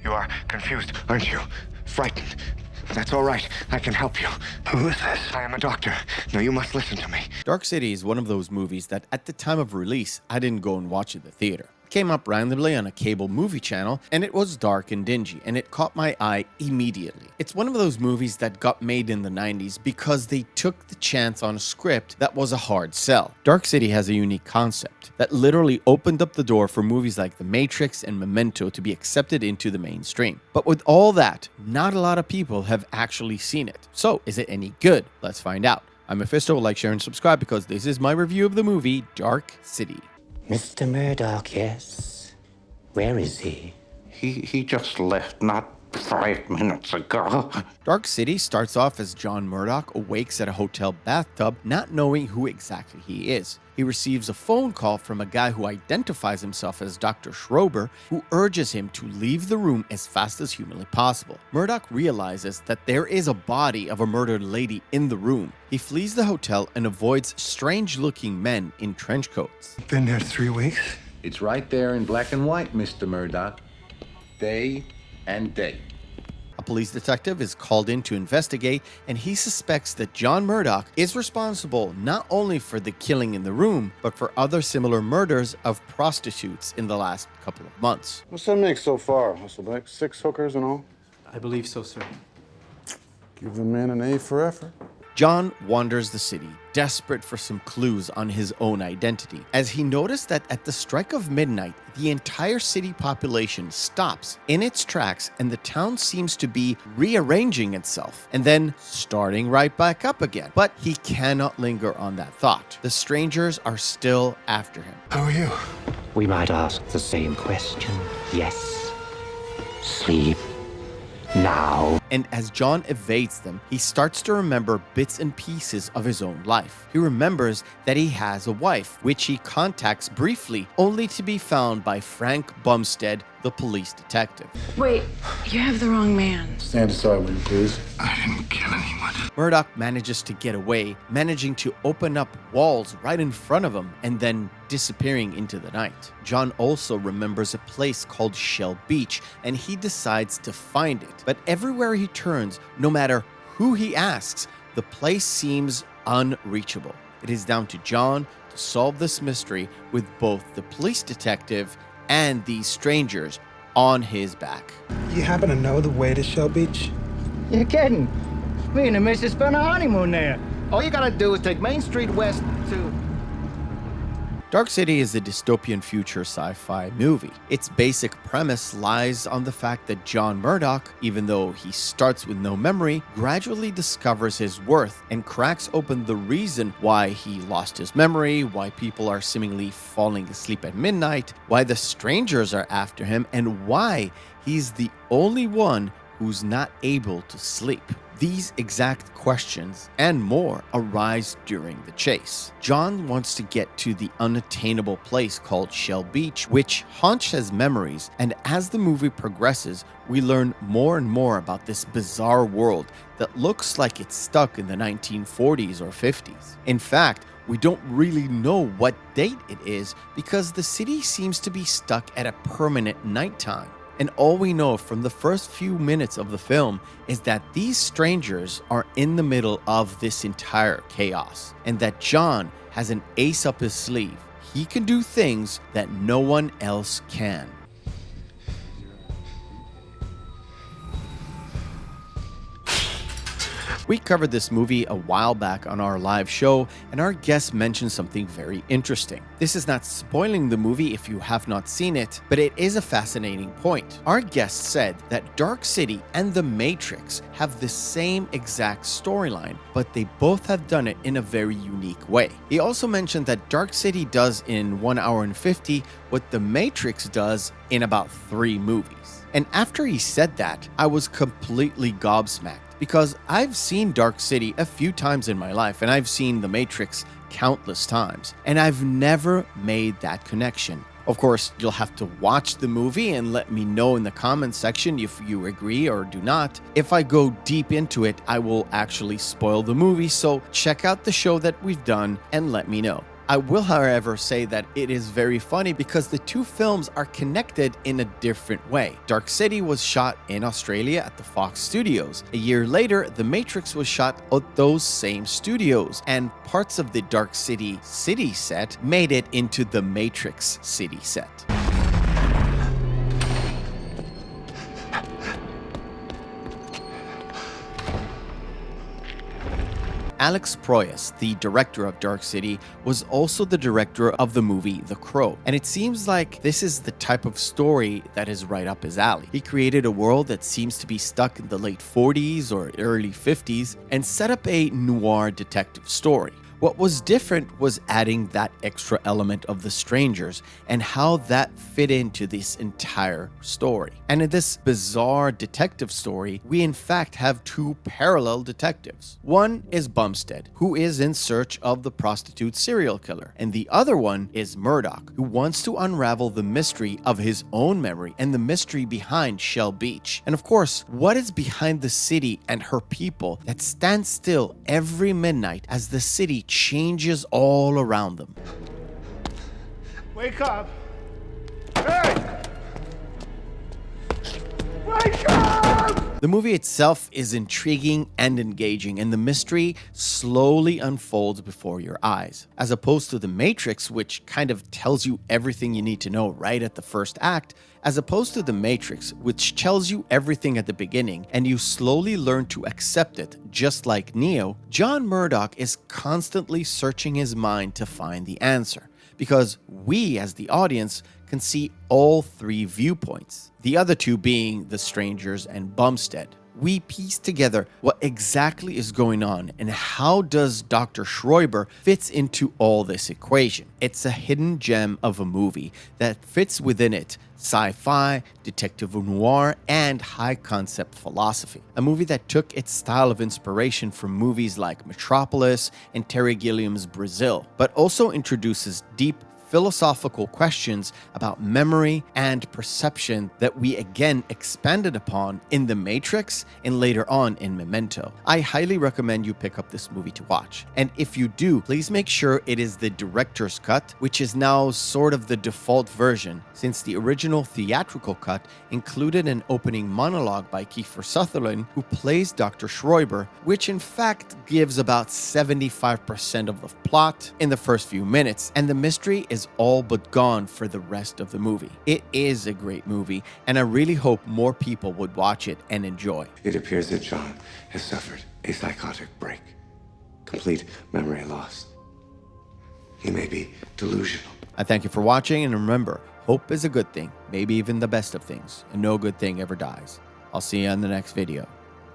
You are confused, aren't you? Frightened. That's all right. I can help you. Who is this? I am a doctor. Now you must listen to me. Dark City is one of those movies that at the time of release, I didn't go and watch at the theater. It came up randomly on a cable movie channel, and it was dark and dingy, and it caught my eye immediately. It's one of those movies that got made in the 90s because they took the chance on a script that was a hard sell. Dark City has a unique concept that literally opened up the door for movies like The Matrix and Memento to be accepted into the mainstream. But with all that, not a lot of people have actually seen it. So, is it any good? Let's find out. I'm Meffistoe. Like, share, and subscribe because this is my review of the movie Dark City. Mr. Murdoch, yes? Where is he? He just left not 5 minutes ago. Dark City starts off as John Murdoch awakes at a hotel bathtub, not knowing who exactly he is. He receives a phone call from a guy who identifies himself as Dr. Schrober, who urges him to leave the room as fast as humanly possible. Murdoch realizes that there is a body of a murdered lady in the room. He flees the hotel and avoids strange-looking men in trench coats. Been there 3 weeks? It's right there in black and white, Mr. Murdoch. Day and date. A police detective is called in to investigate, and he suspects that John Murdoch is responsible not only for the killing in the room, but for other similar murders of prostitutes in the last couple of months. What's that make so far, Hasselbeck? 6 hookers and all? I believe so, sir. Give the man an A for effort. John wanders the city, desperate for some clues on his own identity, as he noticed that at the strike of midnight, the entire city population stops in its tracks and the town seems to be rearranging itself and then starting right back up again. But he cannot linger on that thought. The strangers are still after him. Who are you? We might ask the same question. Yes. Sleep. Now. And as John evades them, he starts to remember bits and pieces of his own life. He remembers that he has a wife, which he contacts briefly, only to be found by Frank Bumstead, the police detective. Wait, you have the wrong man. Stand aside, will you please? I didn't kill anyone. Murdoch manages to get away, managing to open up walls right in front of him and then disappearing into the night. John also remembers a place called Shell Beach, and he decides to find it. But everywhere he turns, no matter who he asks, the place seems unreachable. It is down to John to solve this mystery with both the police detective and these strangers on his back. You happen to know the way to Shell Beach? You're kidding. Me and the missus spent our honeymoon there. All you gotta do is take Main Street west to... Dark City is a dystopian future sci-fi movie. Its basic premise lies on the fact that John Murdoch, even though he starts with no memory, gradually discovers his worth and cracks open the reason why he lost his memory, why people are seemingly falling asleep at midnight, why the strangers are after him, and why he's the only one who's not able to sleep. These exact questions and more arise during the chase. John wants to get to the unattainable place called Shell Beach, which haunts his memories, and as the movie progresses, we learn more and more about this bizarre world that looks like it's stuck in the 1940s or 50s. In fact, we don't really know what date it is because the city seems to be stuck at a permanent nighttime. And all we know from the first few minutes of the film is that these strangers are in the middle of this entire chaos, and that John has an ace up his sleeve. He can do things that no one else can. We covered this movie a while back on our live show, and our guest mentioned something very interesting. This is not spoiling the movie if you have not seen it, but it is a fascinating point. Our guest said that Dark City and The Matrix have the same exact storyline, but they both have done it in a very unique way. He also mentioned that Dark City does in 1 hour and 50 what The Matrix does in about 3 movies. And after he said that, I was completely gobsmacked. Because I've seen Dark City a few times in my life, and I've seen The Matrix countless times, and I've never made that connection. Of course, you'll have to watch the movie and let me know in the comments section if you agree or do not. If I go deep into it, I will actually spoil the movie, so check out the show that we've done and let me know. I will, however, say that it is very funny because the two films are connected in a different way. Dark City was shot in Australia at the Fox Studios. A year later, The Matrix was shot at those same studios, and parts of the Dark City set made it into the Matrix city set. Alex Proyas, the director of Dark City, was also the director of the movie The Crow, and it seems like this is the type of story that is right up his alley. He created a world that seems to be stuck in the late 40s or early 50s and set up a noir detective story. What was different was adding that extra element of the strangers and how that fit into this entire story. And in this bizarre detective story, we in fact have two parallel detectives. One is Bumstead, who is in search of the prostitute serial killer, and the other one is Murdoch, who wants to unravel the mystery of his own memory and the mystery behind Shell Beach. And of course, what is behind the city and her people that stand still every midnight as the city changes all around them. Wake up! Hey! Wake up! The movie itself is intriguing and engaging, and the mystery slowly unfolds before your eyes. As opposed to The Matrix, which kind of tells you everything you need to know right at the first act, as opposed to The Matrix, which tells you everything at the beginning, and you slowly learn to accept it, just like Neo, John Murdoch is constantly searching his mind to find the answer, because we, as the audience, can see all three viewpoints, the other two being the strangers and Bumstead. We piece together what exactly is going on and how does Dr. Schreiber fits into all this equation. It's a hidden gem of a movie that fits within it sci-fi, detective noir, and high-concept philosophy. A movie that took its style of inspiration from movies like Metropolis and Terry Gilliam's Brazil, but also introduces deep philosophical questions about memory and perception that we again expanded upon in The Matrix and later on in Memento. I highly recommend you pick up this movie to watch. And if you do, please make sure it is the director's cut, which is now sort of the default version, since the original theatrical cut included an opening monologue by Kiefer Sutherland, who plays Dr. Schreiber, which in fact gives about 75% of the plot in the first few minutes, and the mystery is all but gone for the rest of the movie. It is a great movie, and I really hope more people would watch it and enjoy. It appears that John has suffered a psychotic break. Complete memory loss. He may be delusional. I thank you for watching, and remember, hope is a good thing, maybe even the best of things, and no good thing ever dies. I'll see you on the next video.